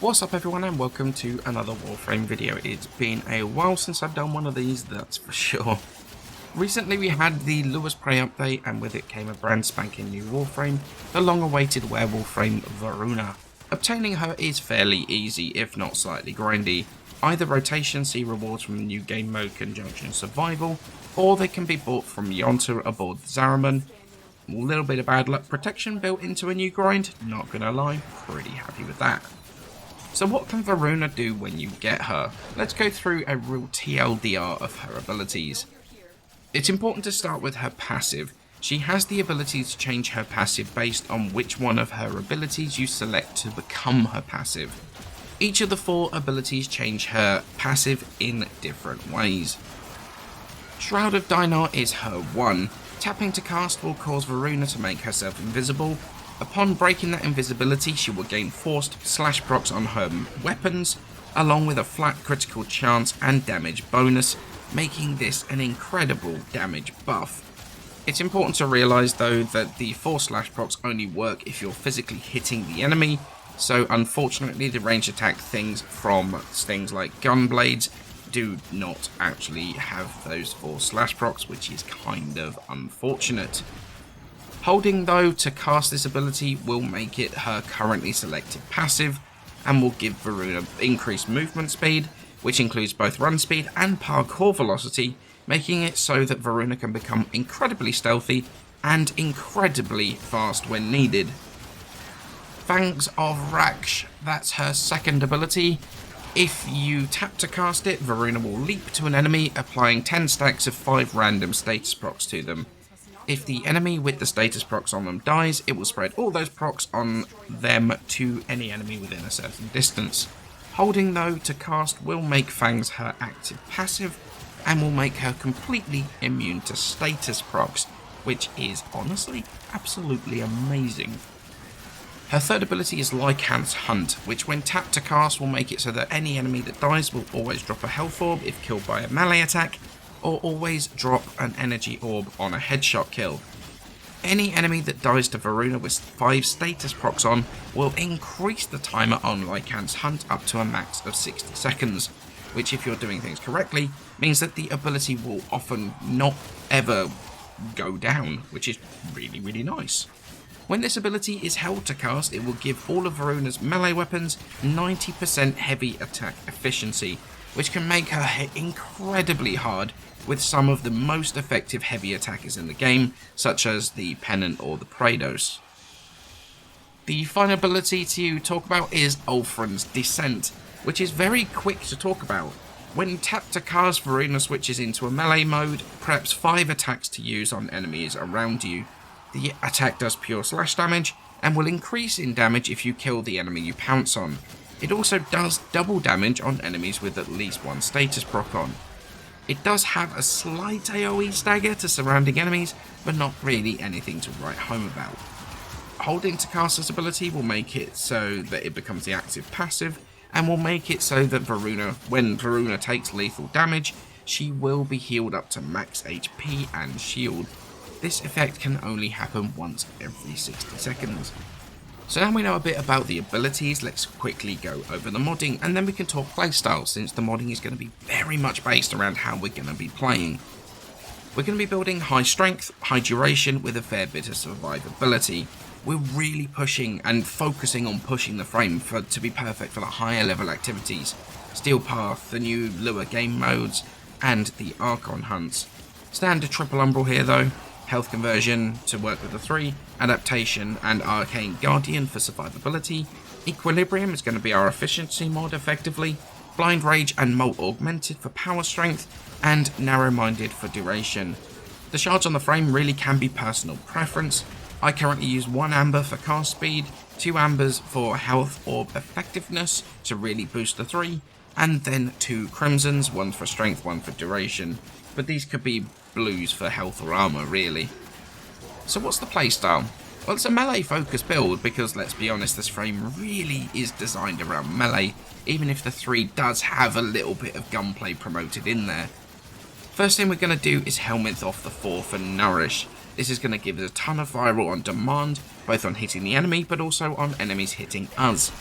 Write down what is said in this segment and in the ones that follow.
What's up everyone and welcome to another Warframe video. It's been a while since I've done one of these, that's for sure. Recently we had the Luas Prey update and with it came a brand spanking new Warframe, the long awaited Werewolf Voruna. Obtaining her is fairly easy if not slightly grindy. Either rotation see rewards from the new game mode Conjunction Survival, or they can be bought from Yonta aboard the Zaraman. A little bit of bad luck protection built into a new grind, not gonna lie, pretty happy with that. So what can Voruna do when you get her? Let's go through a real TLDR of her abilities. It's important to start with her passive. She has the ability to change her passive based on which one of her abilities you select to become her passive. Each of the 4 abilities change her passive in different ways. Shroud of Dinar is her one. Tapping to cast will cause Voruna to make herself invisible. Upon breaking that invisibility, she will gain forced slash procs on her weapons, along with a flat critical chance and damage bonus, making this an incredible damage buff. It's important to realise though that the forced slash procs only work if you're physically hitting the enemy, so unfortunately the ranged attack things from things like gunblades do not actually have those forced slash procs, which is kind of unfortunate. Holding though to cast this ability will make it her currently selected passive and will give Voruna increased movement speed, which includes both run speed and parkour velocity, making it so that Voruna can become incredibly stealthy and incredibly fast when needed. Fangs of Raksh, that's her second ability. If you tap to cast it, Voruna will leap to an enemy, applying 10 stacks of 5 random status procs to them. If the enemy with the status procs on them dies, it will spread all those procs on them to any enemy within a certain distance. Holding though to cast will make Fangs her active passive and will make her completely immune to status procs, which is honestly absolutely amazing. Her third ability is Lycanth's Hunt, which when tapped to cast will make it so that any enemy that dies will always drop a health orb if killed by a melee attack, or always drop an energy orb on a headshot kill. Any enemy that dies to Voruna with 5 status procs on will increase the timer on Lycanth's Hunt up to a max of 60 seconds, which if you're doing things correctly, means that the ability will often not ever go down, which is really nice. When this ability is held to cast, it will give all of Voruna's melee weapons 90% heavy attack efficiency, which can make her hit incredibly hard with some of the most effective heavy attackers in the game, such as the Pennant or the Praedos. The final ability to talk about is Ulfrin's Descent, which is very quick to talk about. When tapped to cast, Voruna switches into a melee mode, preps 5 attacks to use on enemies around you. The attack does pure slash damage, and will increase in damage if you kill the enemy you pounce on. It also does double damage on enemies with at least 1 status proc on. It does have a slight AoE stagger to surrounding enemies, but not really anything to write home about. Holding to cast this ability will make it so that it becomes the active passive, and will make it so that when Voruna takes lethal damage, she will be healed up to max HP and shield. This effect can only happen once every 60 seconds. So now we know a bit about the abilities, let's quickly go over the modding and then we can talk playstyle, since the modding is going to be very much based around how we're going to be playing. We're going to be building high strength, high duration with a fair bit of survivability. We're really pushing and focusing on pushing the frame to be perfect for the higher level activities. Steel Path, the new Lure game modes and the Archon hunts. Standard triple umbral here though. Health conversion to work with the 3, adaptation and arcane guardian for survivability. Equilibrium is going to be our efficiency mod effectively. Blind rage and molt augmented for power strength, and narrow minded for duration. The shards on the frame really can be personal preference. I currently use 1 amber for cast speed, 2 ambers for health orb effectiveness to really boost the 3, and then 2 crimsons, 1 for strength, 1 for duration. But these could be blues for health or armor really. So what's the playstyle? Well, it's a melee focused build because let's be honest, this frame really is designed around melee, even if the 3 does have a little bit of gunplay promoted in there. First thing we're going to do is Helminth off the 4 for Nourish. This is going to give us a ton of viral on demand, both on hitting the enemy but also on enemies hitting us.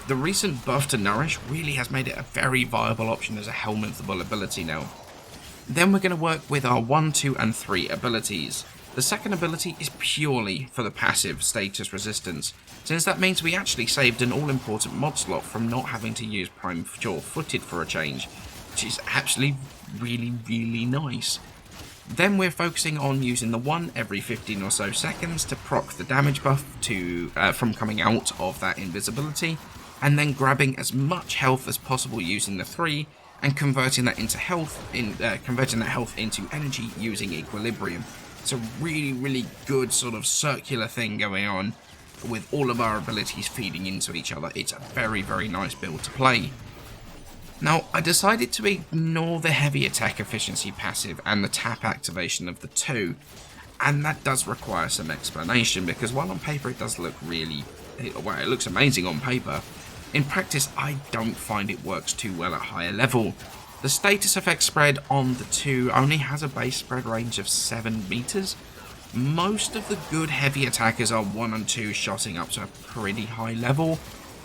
The recent buff to Nourish really has made it a very viable option as a Helminthable ability now. Then we're going to work with our 1, 2, and 3 abilities. The second ability is purely for the passive status resistance, since that means we actually saved an all-important mod slot from not having to use Prime Sure-Footed for a change, which is actually really nice. Then we're focusing on using the 1 every 15 or so seconds to proc the damage buff from coming out of that invisibility, and then grabbing as much health as possible using the 3 and converting that health into energy using Equilibrium. It's a really good sort of circular thing going on with all of our abilities feeding into each other. It's a very nice build to play. Now, I decided to ignore the heavy attack efficiency passive and the tap activation of the 2, and that does require some explanation, because while on paper it does look it looks amazing on paper, in practice I don't find it works too well at higher level. The status effect spread on the 2 only has a base spread range of 7 meters. Most of the good heavy attackers are 1 and 2 shotting up to a pretty high level,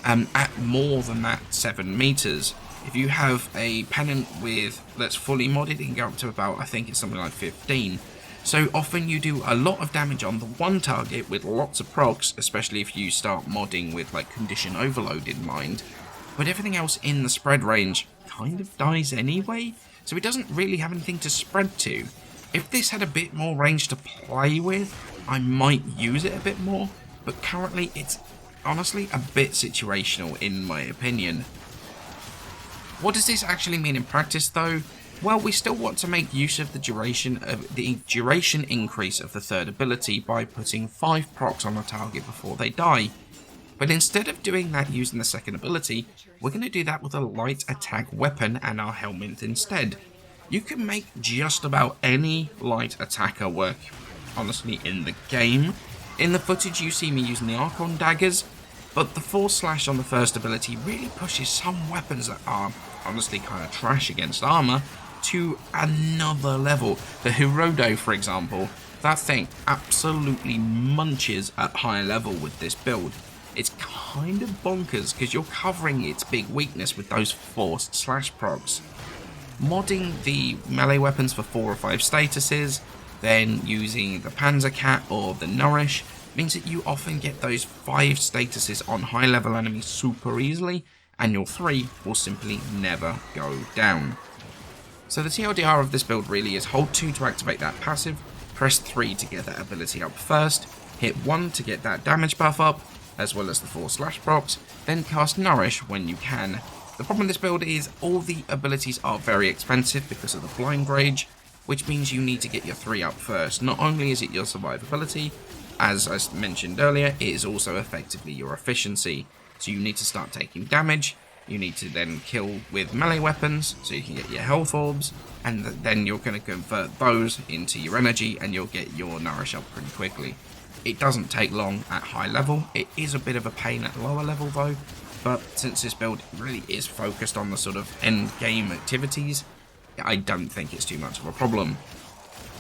at more than that 7 meters. If you have a pennant that's fully modded, it can go up to about, I think it's something like 15. So often you do a lot of damage on the one target with lots of procs, especially if you start modding with like condition overload in mind. But everything else in the spread range kind of dies anyway, so it doesn't really have anything to spread to. If this had a bit more range to play with, I might use it a bit more, but currently it's honestly a bit situational in my opinion. What does this actually mean in practice though? Well, we still want to make use of the duration increase of the third ability by putting 5 procs on a target before they die. But instead of doing that using the second ability, we're going to do that with a light attack weapon and our Helminth instead. You can make just about any light attacker work, honestly, in the game. In the footage you see me using the Archon daggers, but the Force Slash on the first ability really pushes some weapons that are honestly kind of trash against armor to another level. The Hirodo, for example, that thing absolutely munches at higher level with this build. It's kind of bonkers because you're covering its big weakness with those forced slash procs. Modding the melee weapons for 4 or 5 statuses, then using the Panzer Cat or the Nourish, means that you often get those 5 statuses on high level enemies super easily, and your 3 will simply never go down. So the TLDR of this build really is hold 2 to activate that passive, press 3 to get that ability up first, hit 1 to get that damage buff up, as well as the 4 slash procs, then cast Nourish when you can. The problem with this build is all the abilities are very expensive because of the blind rage, which means you need to get your 3 up first. Not only is it your survivability, as I mentioned earlier, it is also effectively your efficiency. So you need to start taking damage, you need to then kill with melee weapons so you can get your health orbs, and then you're going to convert those into your energy and you'll get your Nourish up pretty quickly. It doesn't take long at high level. It is a bit of a pain at lower level though, but since this build really is focused on the sort of end game activities, I don't think it's too much of a problem.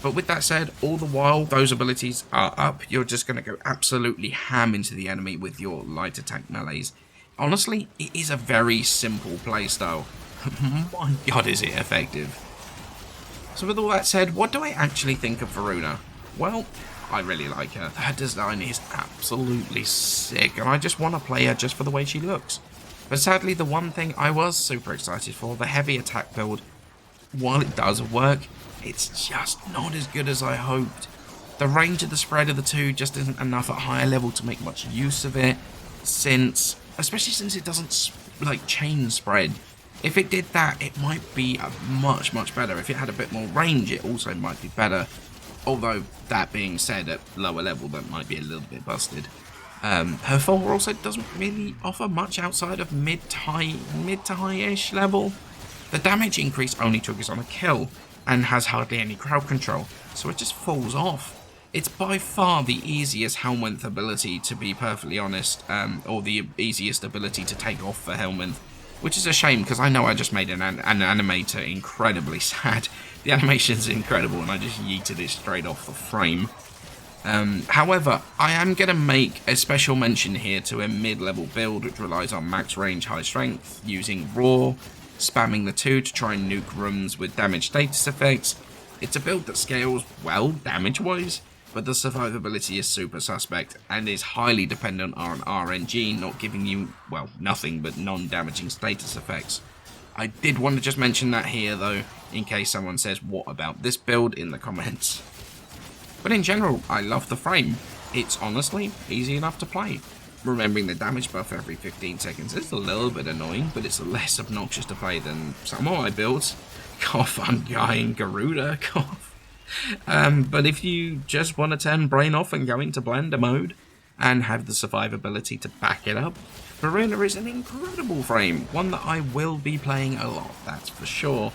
But with that said, all the while those abilities are up, you're just going to go absolutely ham into the enemy with your light attack melees. Honestly, it is a very simple playstyle. My god, is it effective. So with all that said, what do I actually think of Voruna? Well, I really like her. Her design is absolutely sick, and I just want to play her just for the way she looks. But sadly, the one thing I was super excited for, the heavy attack build, while it does work, it's just not as good as I hoped. The range of the spread of the 2 just isn't enough at higher level to make much use of it, especially since it doesn't like chain spread. If it did that, it might be much better. If it had a bit more range, it also might be better. Although, that being said, at lower level, that might be a little bit busted. Her 4 also doesn't really offer much outside of mid to high-ish level. The damage increase only triggers on a kill, and has hardly any crowd control, so it just falls off. It's by far the easiest Helminth ability, to be perfectly honest, or the easiest ability to take off for Helminth, which is a shame because I know I just made an animator incredibly sad. The animation's incredible and I just yeeted it straight off the frame. However, I am going to make a special mention here to a mid-level build which relies on max range, high strength, using raw, spamming the 2 to try and nuke rooms with damage status effects. It's a build that scales well damage-wise, but the survivability is super suspect and is highly dependent on RNG not giving you, well, nothing but non-damaging status effects. I did want to just mention that here though, in case someone says what about this build in the comments. But in general, I love the frame. It's honestly easy enough to play. Remembering the damage buff every 15 seconds is a little bit annoying, but it's less obnoxious to play than some of my builds. Cough, Undying Garuda, cough. But if you just want to turn brain off and go into blender mode, and have the survivability to back it up, Voruna is an incredible frame, one that I will be playing a lot, that's for sure.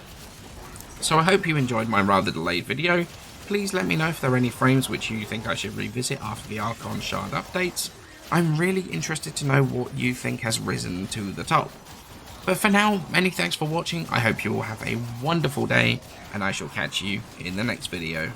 So I hope you enjoyed my rather delayed video. Please let me know if there are any frames which you think I should revisit after the Archon Shard updates. I'm really interested to know what you think has risen to the top. But for now, many thanks for watching, I hope you all have a wonderful day, and I shall catch you in the next video.